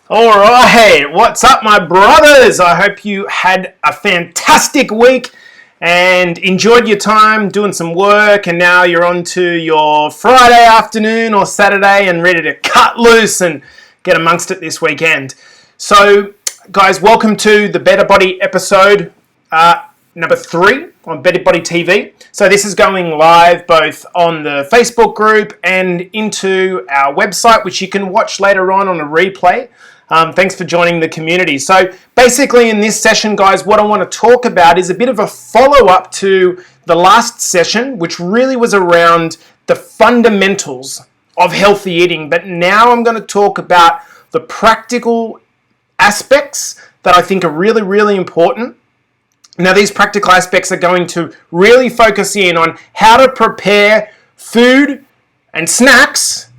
All right, what's up, my brothers? I hope you had a fantastic week and enjoyed your time doing some work, and now you're on to your Friday afternoon or Saturday and ready to cut loose and get amongst it this weekend. So, guys, welcome to the Better Body episode number 3 on Better Body TV. So this is going live both on the Facebook group and into our website, which you can watch later on a replay. Thanks for joining the community. So basically in this session, guys, what I want to talk about is a bit of a follow-up to the last session, which really was around the fundamentals of healthy eating. But now I'm going to talk about the practical aspects that I think are really, really important. Now, these practical aspects are going to really focus in on how to prepare food and snacks.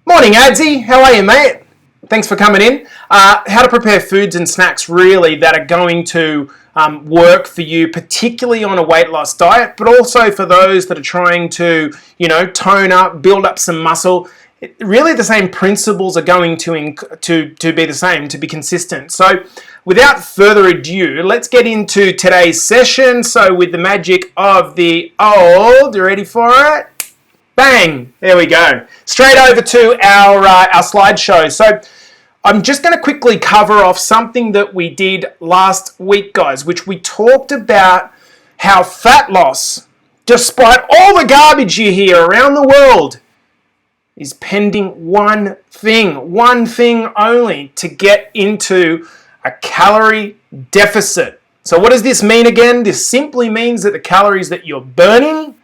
Morning, Adzi. How are you, mate? Thanks for coming in. How to prepare foods and snacks really that are going to work for you, particularly on a weight loss diet, but also for those that are trying to, tone up, build up some muscle. Really, the same principles are going to be the same, to be consistent. So, without further ado, let's get into today's session. So, with the magic of the old, you ready for it? Bang! There we go. Straight over to our slideshow. So, I'm just going to quickly cover off something that we did last week, guys, which we talked about how fat loss, despite all the garbage you hear around the world, is pending one thing only: to get into a calorie deficit. So what does this mean again? This simply means that the calories that you're burning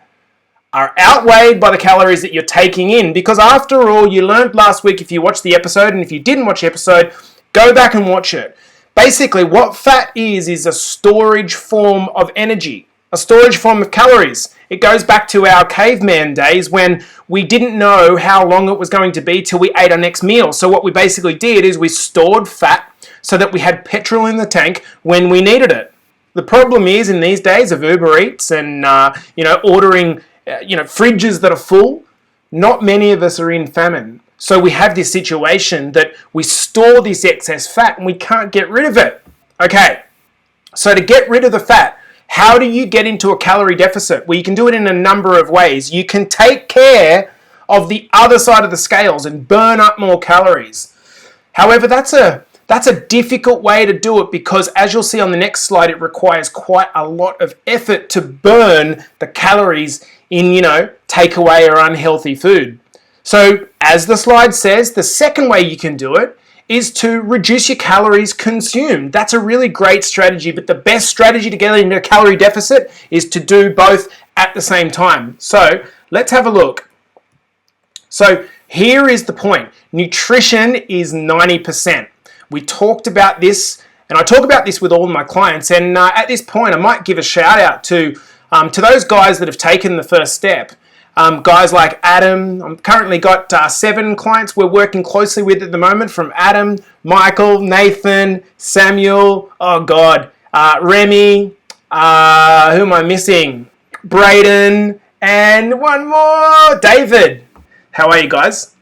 are outweighed by the calories that you're taking in. Because after all, you learned last week, if you watched the episode, and if you didn't watch the episode, go back and watch it. Basically, what fat is a storage form of energy, a storage form of calories. It goes back to our caveman days when we didn't know how long it was going to be till we ate our next meal. So what we basically did is we stored fat so that we had petrol in the tank when we needed it. The problem is, in these days of Uber Eats and ordering fridges that are full, not many of us are in famine. So we have this situation that we store this excess fat and we can't get rid of it. Okay, so to get rid of the fat, how do you get into a calorie deficit? Well, you can do it in a number of ways. You can take care of the other side of the scales and burn up more calories. However, that's a difficult way to do it because, as you'll see on the next slide, it requires quite a lot of effort to burn the calories in, takeaway or unhealthy food. So, as the slide says, the second way you can do it is to reduce your calories consumed. That's a really great strategy, but the best strategy to get into a calorie deficit is to do both at the same time. So let's have a look. So here is the point. Nutrition is 90%. We talked about this, and I talk about this with all of my clients, and at this point I might give a shout out to those guys that have taken the first step. Guys like Adam. I'm currently got 7 clients we're working closely with at the moment, from Adam, Michael, Nathan, Samuel, Remy, who am I missing? Braden, and one more, David. How are you guys?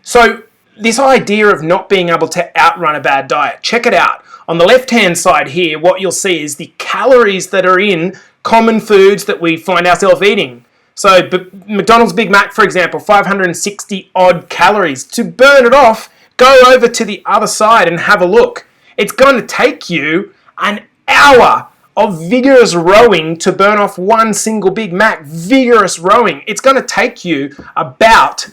So this idea of not being able to outrun a bad diet, check it out. On the left-hand side here, what you'll see is the calories that are in common foods that we find ourselves eating. So McDonald's Big Mac, for example, 560 odd calories. To burn it off, go over to the other side and have a look. It's going to take you an hour of vigorous rowing to burn off one single Big Mac. Vigorous rowing. It's going to take you about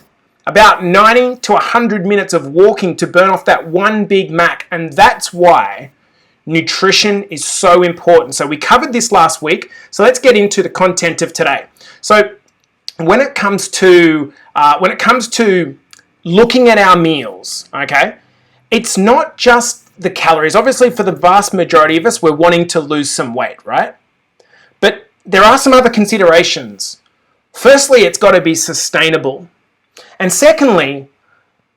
90 to 100 minutes of walking to burn off that one Big Mac. And that's why nutrition is so important. So we covered this last week. So let's get into the content of today. So when it comes to looking at our meals, okay, it's not just the calories. Obviously, for the vast majority of us, we're wanting to lose some weight, right? But there are some other considerations. Firstly, it's got to be sustainable. And secondly,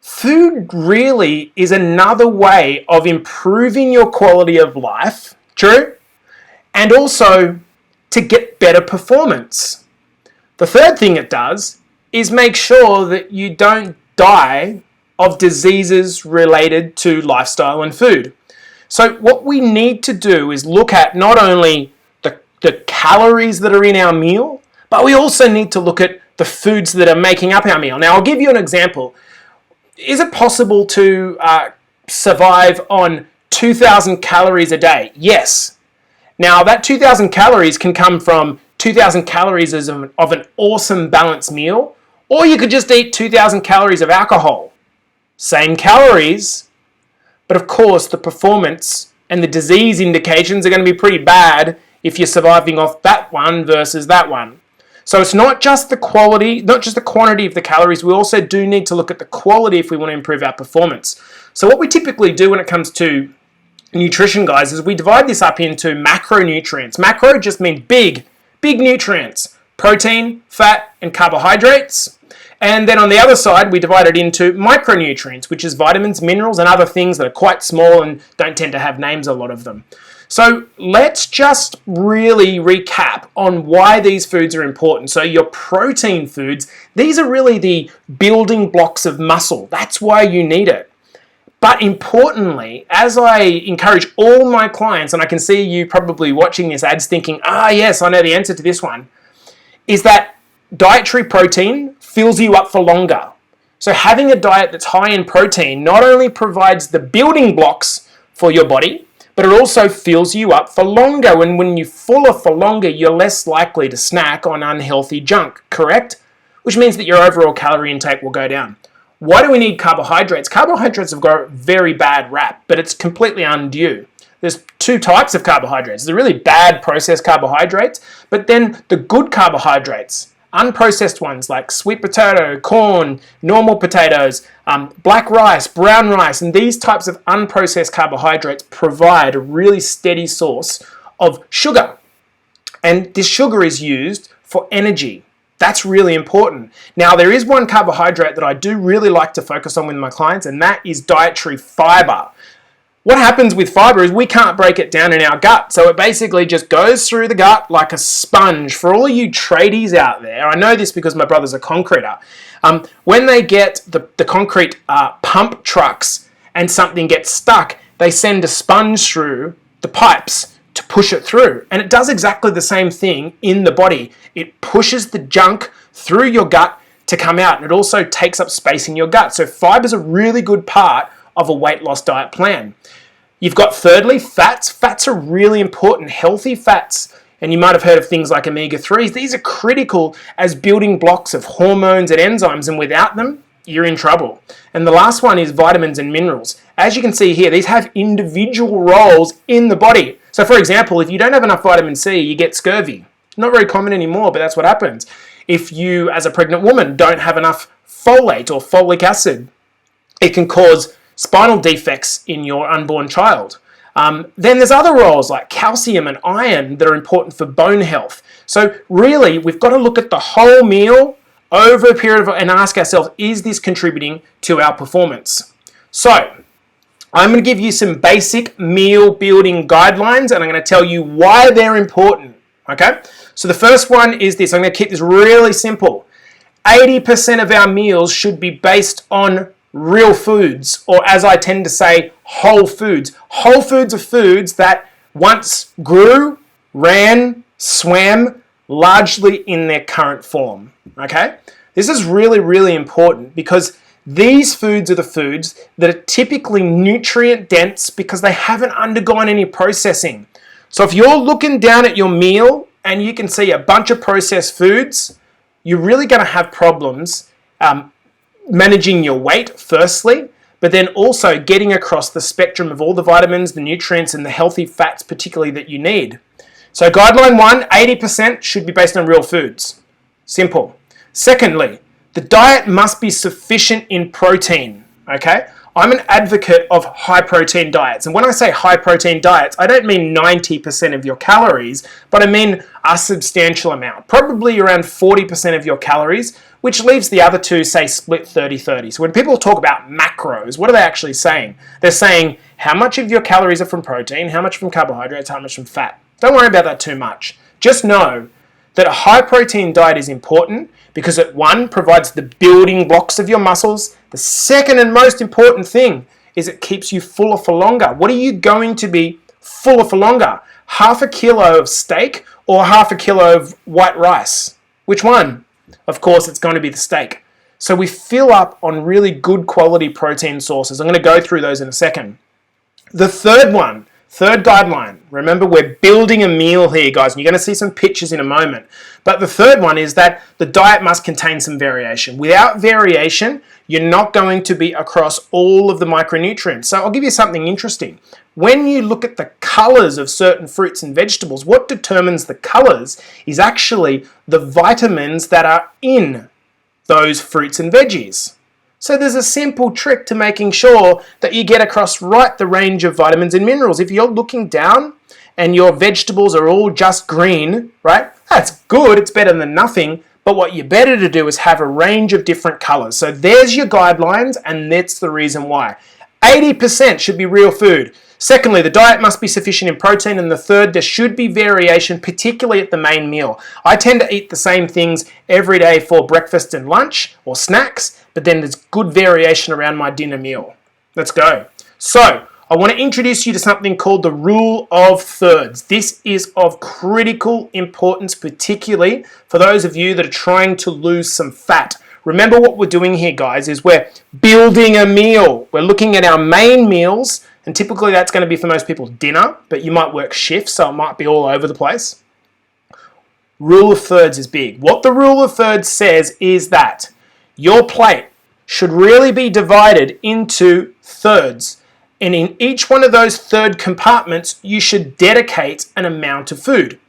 food really is another way of improving your quality of life, true? And also to get better performance. The third thing it does is make sure that you don't die of diseases related to lifestyle and food. So what we need to do is look at not only the calories that are in our meal, but we also need to look at the foods that are making up our meal. Now, I'll give you an example. Is it possible to survive on 2,000 calories a day? Yes. Now, that 2,000 calories can come from 2,000 calories of an awesome balanced meal, or you could just eat 2,000 calories of alcohol. Same calories, but of course the performance and the disease indications are going to be pretty bad if you're surviving off that one versus that one. So it's not just the quality, not just the quantity of the calories, we also do need to look at the quality if we want to improve our performance. So what we typically do when it comes to nutrition, guys, is we divide this up into macronutrients. Macro just means big nutrients: protein, fat, and carbohydrates. And then on the other side, we divide it into micronutrients, which is vitamins, minerals, and other things that are quite small and don't tend to have names, a lot of them. So let's just really recap on why these foods are important. So your protein foods, these are really the building blocks of muscle. That's why you need it. But importantly, as I encourage all my clients, and I can see you probably watching this ads thinking, yes, I know the answer to this one, is that dietary protein fills you up for longer. So having a diet that's high in protein not only provides the building blocks for your body, but it also fills you up for longer. And when you're fuller for longer, you're less likely to snack on unhealthy junk, correct? Which means that your overall calorie intake will go down. Why do we need carbohydrates? Carbohydrates have got a very bad rap, but it's completely undue. There's two types of carbohydrates. The really bad processed carbohydrates, but then the good carbohydrates, unprocessed ones like sweet potato, corn, normal potatoes, black rice, brown rice, and these types of unprocessed carbohydrates provide a really steady source of sugar. And this sugar is used for energy. That's really important. Now, there is one carbohydrate that I do really like to focus on with my clients, and that is dietary fiber. What happens with fiber is we can't break it down in our gut, so it basically just goes through the gut like a sponge. For all you tradies out there, I know this because my brother's a concreter, when they get the concrete pump trucks and something gets stuck, they send a sponge through the pipes to push it through. And it does exactly the same thing in the body. It pushes the junk through your gut to come out, and it also takes up space in your gut. So fiber is a really good part of a weight loss diet plan. You've got thirdly, fats. Fats are really important, healthy fats. And you might have heard of things like omega-3s. These are critical as building blocks of hormones and enzymes, and without them, you're in trouble. And the last one is vitamins and minerals. As you can see here, these have individual roles in the body. So for example, if you don't have enough vitamin C, you get scurvy. Not very common anymore, but that's what happens. If you, as a pregnant woman, don't have enough folate or folic acid, it can cause spinal defects in your unborn child. Then there's other roles like calcium and iron that are important for bone health. So really, we've got to look at the whole meal over a period of and ask ourselves, is this contributing to our performance? So I'm going to give you some basic meal building guidelines, and I'm going to tell you why they're important. Okay? So the first one is this. I'm going to keep this really simple. 80% of our meals should be based on real foods, or as I tend to say, whole foods. Whole foods are foods that once grew, ran, swam, largely in their current form. Okay? This is really, really important because these foods are the foods that are typically nutrient dense because they haven't undergone any processing. So if you're looking down at your meal and you can see a bunch of processed foods, you're really going to have problems managing your weight, firstly, but then also getting across the spectrum of all the vitamins, the nutrients, and the healthy fats, particularly, that you need. So guideline 1, 80% should be based on real foods. Simple. Secondly, the diet must be sufficient in protein, okay? I'm an advocate of high protein diets. And when I say high protein diets, I don't mean 90% of your calories, but I mean a substantial amount, probably around 40% of your calories, which leaves the other two, say, split 30-30. So when people talk about macros, what are they actually saying? They're saying how much of your calories are from protein, how much from carbohydrates, how much from fat. Don't worry about that too much. Just know that a high protein diet is important because it, one, provides the building blocks of your muscles, The second and most important thing is it keeps you fuller for longer. What are you going to be fuller for longer? Half a kilo of steak or half a kilo of white rice? Which one? Of course, it's going to be the steak. So we fill up on really good quality protein sources. I'm going to go through those in a second. The third guideline. Remember, we're building a meal here, guys, and you're going to see some pictures in a moment. But the third one is that the diet must contain some variation. Without variation, you're not going to be across all of the micronutrients. So I'll give you something interesting. When you look at the colors of certain fruits and vegetables, what determines the colors is actually the vitamins that are in those fruits and veggies. So there's a simple trick to making sure that you get across right the range of vitamins and minerals. If you're looking down and your vegetables are all just green, right? That's good, it's better than nothing. But what you're better to do is have a range of different colors. So there's your guidelines, and that's the reason why. 80% should be real food. Secondly, the diet must be sufficient in protein. And the third, there should be variation, particularly at the main meal. I tend to eat the same things every day for breakfast and lunch or snacks, but then there's good variation around my dinner meal. Let's go. So I want to introduce you to something called the rule of thirds. This is of critical importance, particularly for those of you that are trying to lose some fat. Remember what we're doing here, guys, is we're building a meal. We're looking at our main meals, and typically that's going to be for most people dinner, but you might work shifts, so it might be all over the place. Rule of thirds is big. What the rule of thirds says is that your plate should really be divided into thirds. And in each one of those third compartments, you should dedicate an amount of food.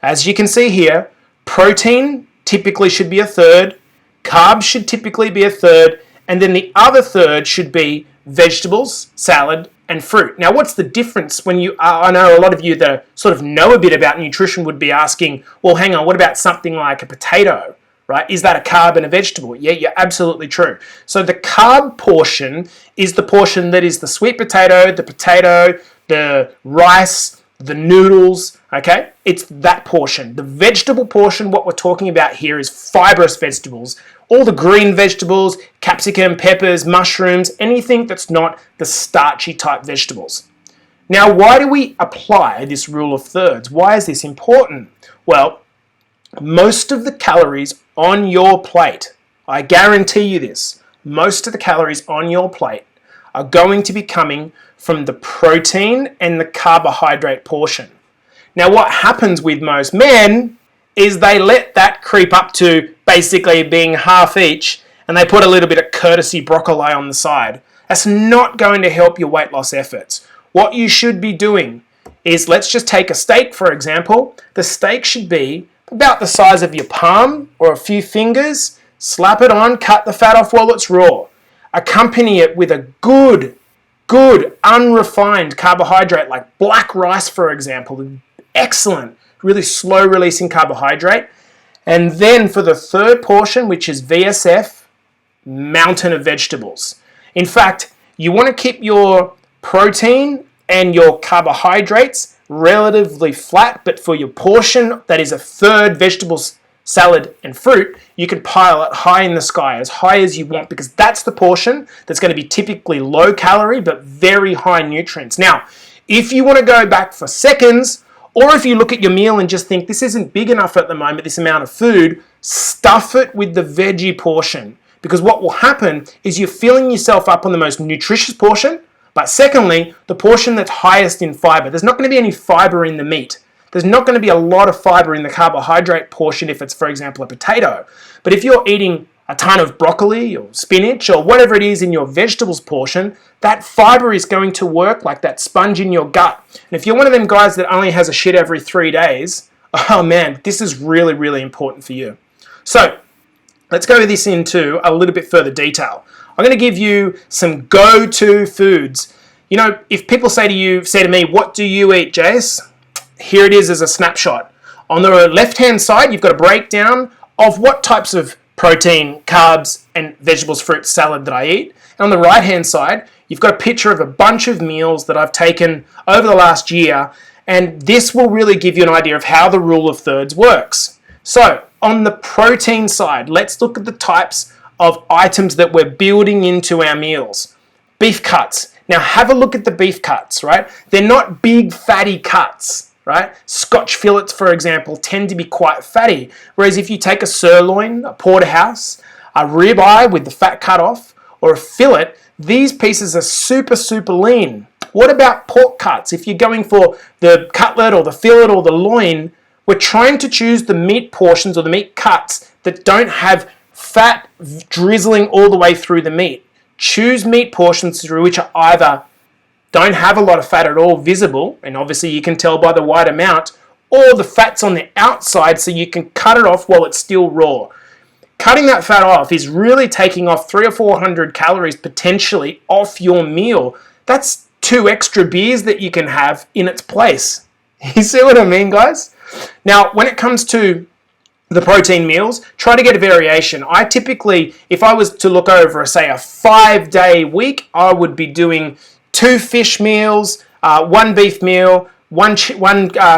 As you can see here, protein typically should be a third, carbs should typically be a third, and then the other third should be vegetables, salad, and fruit. Now, what's the difference when I know a lot of you that sort of know a bit about nutrition would be asking, well, hang on, what about something like a potato, right? Is that a carb and a vegetable? Yeah, you're absolutely true. So the carb portion is the portion that is the sweet potato, the rice, the noodles, okay? It's that portion. The vegetable portion, what we're talking about here is fibrous vegetables. All the green vegetables, capsicum, peppers, mushrooms, anything that's not the starchy type vegetables. Now, why do we apply this rule of thirds? Why is this important? Well, most of the calories on your plate, I guarantee you this, most of the calories on your plate are going to be coming from the protein and the carbohydrate portion. Now, what happens with most men is they let that creep up to basically being half each, and they put a little bit of courtesy broccoli on the side. That's not going to help your weight loss efforts. What you should be doing is, let's just take a steak, for example. The steak should be about the size of your palm or a few fingers. Slap it on, cut the fat off while it's raw. Accompany it with a good, unrefined carbohydrate like black rice, for example. Excellent, really slow releasing carbohydrate. And then for the third portion, which is VSF, mountain of vegetables. In fact, you want to keep your protein and your carbohydrates relatively flat, but for your portion that is a third vegetables, salad, and fruit, you can pile it high in the sky, as high as you want, because that's the portion that's going to be typically low calorie, but very high nutrients. Now, if you want to go back for seconds, or if you look at your meal and just think this isn't big enough at the moment, this amount of food, stuff it with the veggie portion. Because what will happen is you're filling yourself up on the most nutritious portion, but secondly, the portion that's highest in fiber. There's not going to be any fiber in the meat. There's not going to be a lot of fiber in the carbohydrate portion if it's, for example, a potato. But if you're eating a ton of broccoli or spinach or whatever it is in your vegetables portion, that fiber is going to work like that sponge in your gut. And if you're one of them guys that only has a shit every 3 days, oh man, this is really, really important for you. So let's go this into a little bit further detail. I'm going to give you some go-to foods. You know, if people say to me, what do you eat, Jace? Here it is as a snapshot. On the left-hand side, you've got a breakdown of what types of protein, carbs, and vegetables, fruit, salad that I eat. And on the right-hand side, you've got a picture of a bunch of meals that I've taken over the last year, and this will really give you an idea of how the rule of thirds works. So, on the protein side, let's look at the types of items that we're building into our meals. Beef cuts. Now have a look at the beef cuts, right? They're not big fatty cuts, right? Scotch fillets, for example, tend to be quite fatty. Whereas if you take a sirloin, a porterhouse, a ribeye with the fat cut off, or a fillet, these pieces are super, super lean. What about pork cuts? If you're going for the cutlet or the fillet or the loin, we're trying to choose the meat portions or the meat cuts that don't have fat drizzling all the way through the meat. Choose meat portions through which are either don't have a lot of fat at all visible, and obviously you can tell by the white amount, or the fat's on the outside so you can cut it off while it's still raw. Cutting that fat off is really taking off 300 or 400 calories potentially off your meal. That's 2 extra beers that you can have in its place. You see what I mean, guys? Now, when it comes to the protein meals, try to get a variation. I typically, if I was to look over, say, a 5-day week, I would be doing 2 fish meals, 1 beef meal, one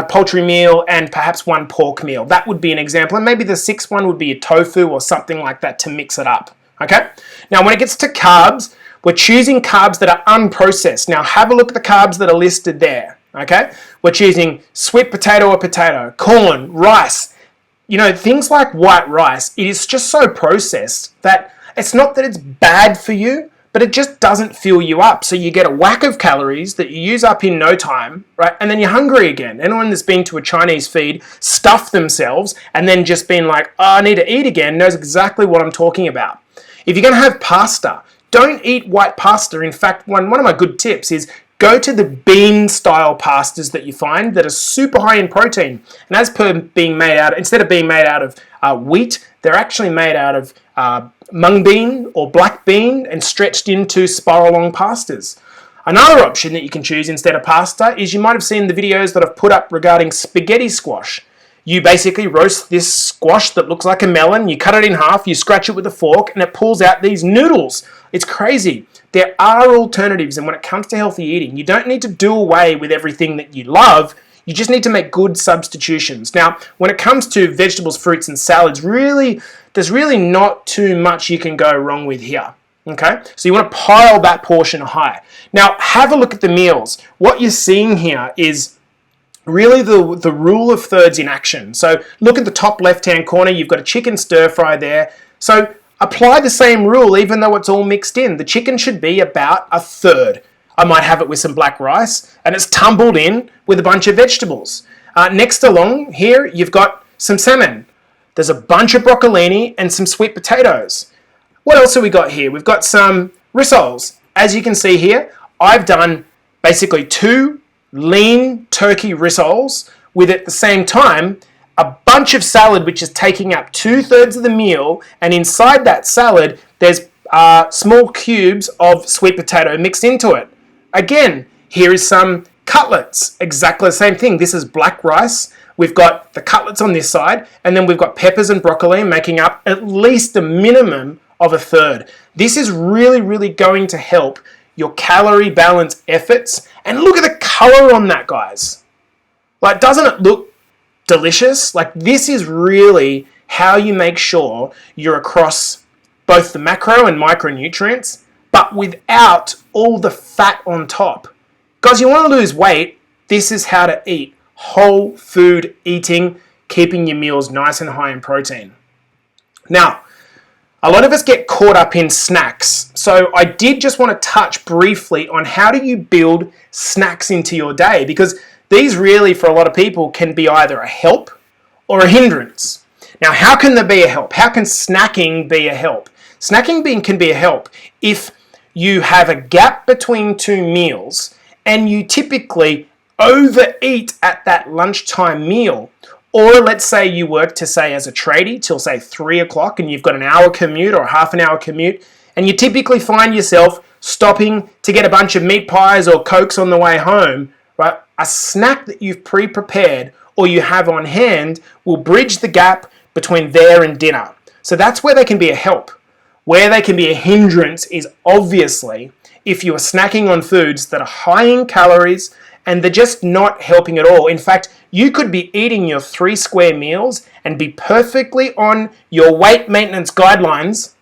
poultry meal, and perhaps 1 pork meal. That would be an example. And maybe the 6th one would be a tofu or something like that to mix it up. Okay? Now, when it gets to carbs, we're choosing carbs that are unprocessed. Now, have a look at the carbs that are listed there. Okay? We're choosing sweet potato or potato, corn, rice. You know, things like white rice, it is just so processed that it's not that it's bad for you, but it just doesn't fill you up. So you get a whack of calories that you use up in no time, right? And then you're hungry again. Anyone that's been to a Chinese feed, stuffed themselves, and then just been like, oh, I need to eat again, knows exactly what I'm talking about. If you're going to have pasta, don't eat white pasta. In fact, one of my good tips is go to the bean-style pastas that you find that are super high in protein. And as per being made out, instead of being made out of wheat, they're actually made out of mung bean or black bean and stretched into spiral-long pastas. Another option that you can choose instead of pasta is you might have seen the videos that I've put up regarding spaghetti squash. You basically roast this squash that looks like a melon, you cut it in half, you scratch it with a fork, and it pulls out these noodles. It's crazy. There are alternatives, and when it comes to healthy eating, you don't need to do away with everything that you love. You just need to make good substitutions. Now, when it comes to vegetables, fruits, and salads, there's really not too much you can go wrong with here. Okay? So you want to pile that portion high. Now, have a look at the meals. What you're seeing here is really the rule of thirds in action. So look at the top left-hand corner. You've got a chicken stir fry there. So apply the same rule even though it's all mixed in. The chicken should be about a third. I might have it with some black rice and it's tumbled in with a bunch of vegetables. Next along here, you've got some salmon. There's a bunch of broccolini and some sweet potatoes. What else have we got here? We've got some rissoles. As you can see here, I've done basically 2 lean turkey rissoles with at the same time a bunch of salad which is taking up 2/3 of the meal, and inside that salad there's small cubes of sweet potato mixed into it. Again, here is some cutlets, exactly the same thing. This is black rice. We've got the cutlets on this side, and then we've got peppers and broccoli making up at least a minimum of a third. This is really, really going to help your calorie balance efforts. And look at the color on that, guys. Like, doesn't it look delicious? Like, this is really how you make sure you're across both the macro and micronutrients, but without all the fat on top. Guys, you want to lose weight, this is how to eat. Whole food eating, keeping your meals nice and high in protein. Now, a lot of us get caught up in snacks. So I did just want to touch briefly on how do you build snacks into your day, because these really, for a lot of people, can be either a help or a hindrance. Now, how can there be a help? How can snacking be a help? Snacking can be a help if you have a gap between 2 meals and you typically overeat at that lunchtime meal. Or let's say you work to say as a tradie till say 3 o'clock and you've got an hour commute or a half an hour commute, and you typically find yourself stopping to get a bunch of meat pies or cokes on the way home, right? A snack that you've pre-prepared or you have on hand will bridge the gap between there and dinner. So that's where they can be a help. Where they can be a hindrance is obviously if you are snacking on foods that are high in calories and they're just not helping at all. In fact, you could be eating your 3 square meals and be perfectly on your weight maintenance guidelines,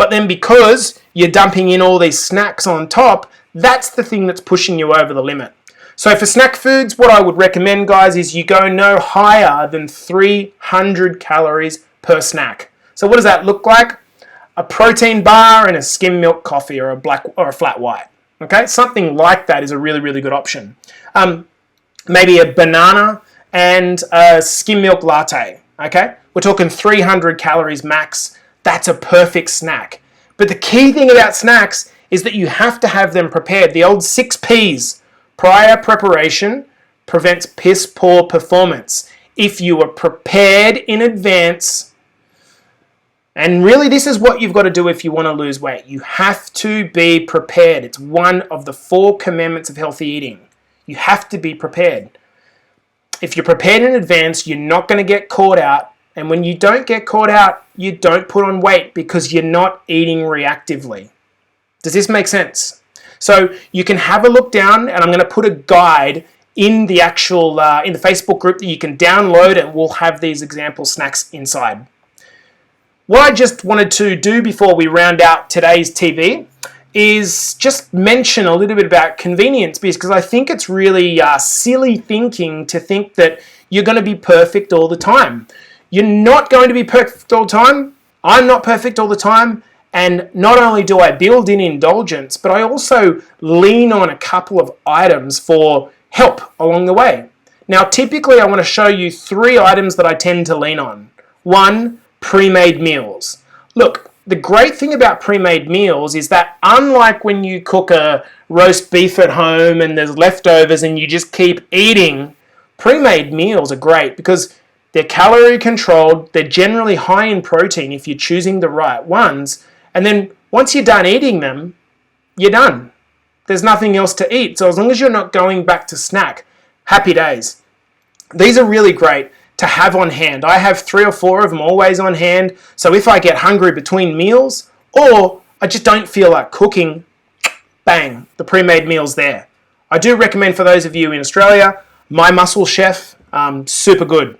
But then because you're dumping in all these snacks on top, that's the thing that's pushing you over the limit. So for snack foods, what I would recommend, guys, is you go no higher than 300 calories per snack. So what does that look like? A protein bar and a skim milk coffee, or a flat white. Okay, something like that is a really, really good option. Maybe a banana and a skim milk latte. Okay, we're talking 300 calories max. That's a perfect snack. But the key thing about snacks is that you have to have them prepared. The old 6 Ps, prior preparation prevents piss poor performance. If you are prepared in advance, and really this is what you've got to do if you want to lose weight. You have to be prepared. It's one of the 4 commandments of healthy eating. You have to be prepared. If you're prepared in advance, you're not going to get caught out. And when you don't get caught out, you don't put on weight because you're not eating reactively. Does this make sense? So you can have a look down, and I'm going to put a guide in the actual in the Facebook group that you can download, and we'll have these example snacks inside. What I just wanted to do before we round out today's TV is just mention a little bit about convenience, because I think it's really silly thinking to think that you're going to be perfect all the time. You're not going to be perfect all the time. I'm not perfect all the time. And not only do I build in indulgence, but I also lean on a couple of items for help along the way. Now, typically I want to show you 3 items that I tend to lean on. 1, pre-made meals. Look, the great thing about pre-made meals is that unlike when you cook a roast beef at home and there's leftovers and you just keep eating, pre-made meals are great because they're calorie controlled, they're generally high in protein if you're choosing the right ones, and then once you're done eating them, you're done. There's nothing else to eat. So as long as you're not going back to snack, happy days. These are really great to have on hand. I have 3 or 4 of them always on hand. So if I get hungry between meals or I just don't feel like cooking, bang, the pre-made meal's there. I do recommend for those of you in Australia, My Muscle Chef, super good.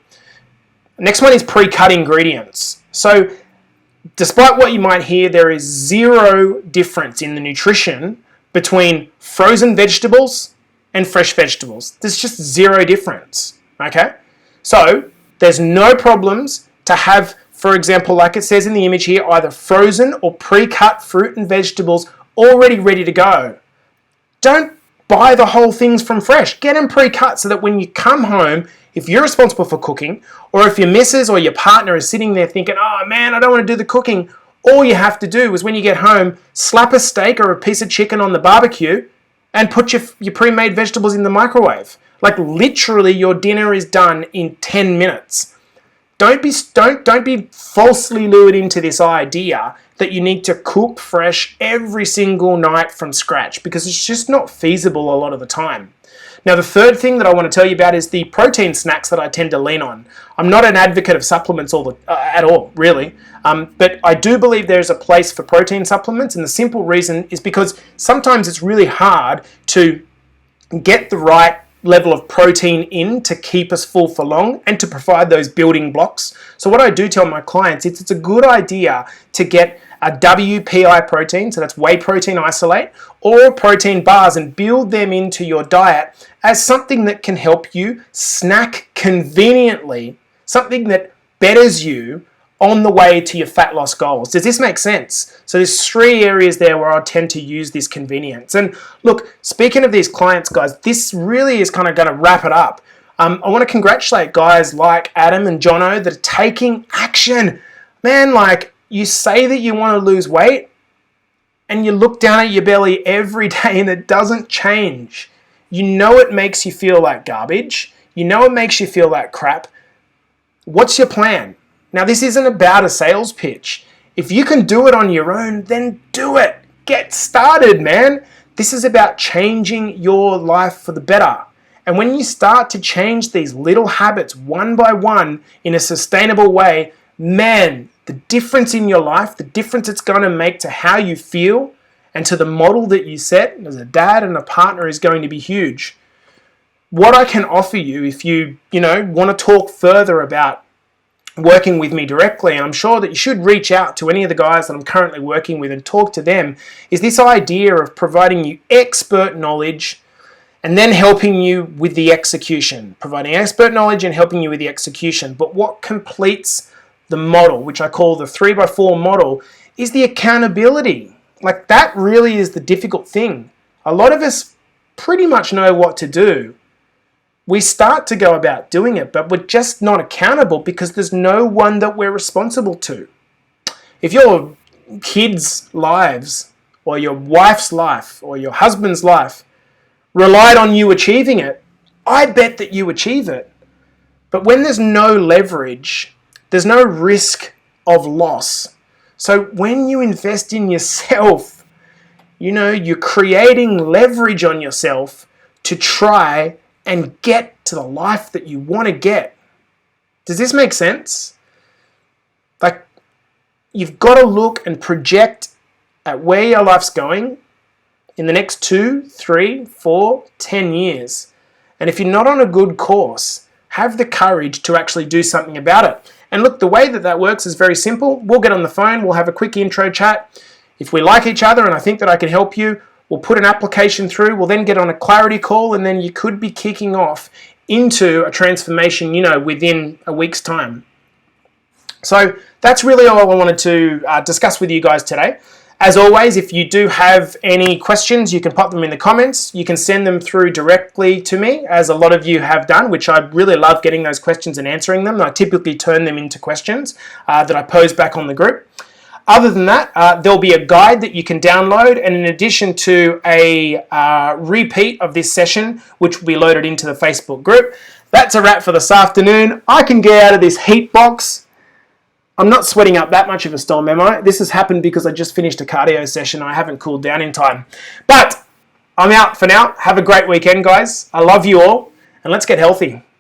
Next one is pre-cut ingredients. So despite what you might hear, there is 0 difference in the nutrition between frozen vegetables and fresh vegetables. There's just 0 difference, okay? So there's no problems to have, for example, like it says in the image here, either frozen or pre-cut fruit and vegetables already ready to go. Don't buy the whole things from fresh. Get them pre-cut so that when you come home, if you're responsible for cooking, or if your missus or your partner is sitting there thinking, oh man, I don't want to do the cooking, all you have to do is when you get home, slap a steak or a piece of chicken on the barbecue and put your pre-made vegetables in the microwave. Like literally your dinner is done in 10 minutes. Don't be falsely lured into this idea that you need to cook fresh every single night from scratch, because it's just not feasible a lot of the time. Now, the third thing that I want to tell you about is the protein snacks that I tend to lean on. I'm not an advocate of supplements at all, really. But I do believe there's a place for protein supplements, and the simple reason is because sometimes it's really hard to get the right level of protein in to keep us full for long and to provide those building blocks. So what I do tell my clients, it's a good idea to get a WPI protein, so that's whey protein isolate, or protein bars, and build them into your diet as something that can help you snack conveniently, something that betters you on the way to your fat loss goals. Does this make sense? So there's 3 areas there where I tend to use this convenience. And look, speaking of these clients, guys, this really is kind of going to wrap it up. I want to congratulate guys like Adam and Jono that are taking action. Man, like, you say that you want to lose weight and you look down at your belly every day and it doesn't change. You know it makes you feel like garbage. You know it makes you feel like crap. What's your plan? Now, this isn't about a sales pitch. If you can do it on your own, then do it. Get started, man. This is about changing your life for the better. And when you start to change these little habits one by one in a sustainable way, man, the difference in your life, the difference it's going to make to how you feel and to the model that you set as a dad and a partner is going to be huge. What I can offer you if you want to talk further about working with me directly, and I'm sure that you should reach out to any of the guys that I'm currently working with and talk to them, is this idea of providing you expert knowledge and then helping you with the execution. Providing expert knowledge and helping you with the execution. But what completes the model, which I call the 3x4 model, is the accountability. Like, that really is the difficult thing. A lot of us pretty much know what to do. We start to go about doing it, but we're just not accountable because there's no one that we're responsible to. If your kids' lives or your wife's life or your husband's life relied on you achieving it, I bet that you achieve it. But when there's no leverage, there's no risk of loss. So when you invest in yourself, you're creating leverage on yourself to try and get to the life that you want to get. Does this make sense? Like, you've got to look and project at where your life's going in the next 2, 3, 4, 10 years. And if you're not on a good course, have the courage to actually do something about it. And look, the way that works is very simple. We'll get on the phone, we'll have a quick intro chat. If we like each other and I think that I can help you, we'll put an application through, we'll then get on a clarity call, and then you could be kicking off into a transformation, within a week's time. So that's really all I wanted to discuss with you guys today. As always, if you do have any questions, you can pop them in the comments. You can send them through directly to me, as a lot of you have done, which I really love getting those questions and answering them. I typically turn them into questions that I pose back on the group. Other than that, there'll be a guide that you can download, and in addition to a repeat of this session, which will be loaded into the Facebook group. That's a wrap for this afternoon. I can get out of this heat box. I'm not sweating up that much of a storm, am I? This has happened because I just finished a cardio session. I haven't cooled down in time. But I'm out for now. Have a great weekend, guys. I love you all, and let's get healthy.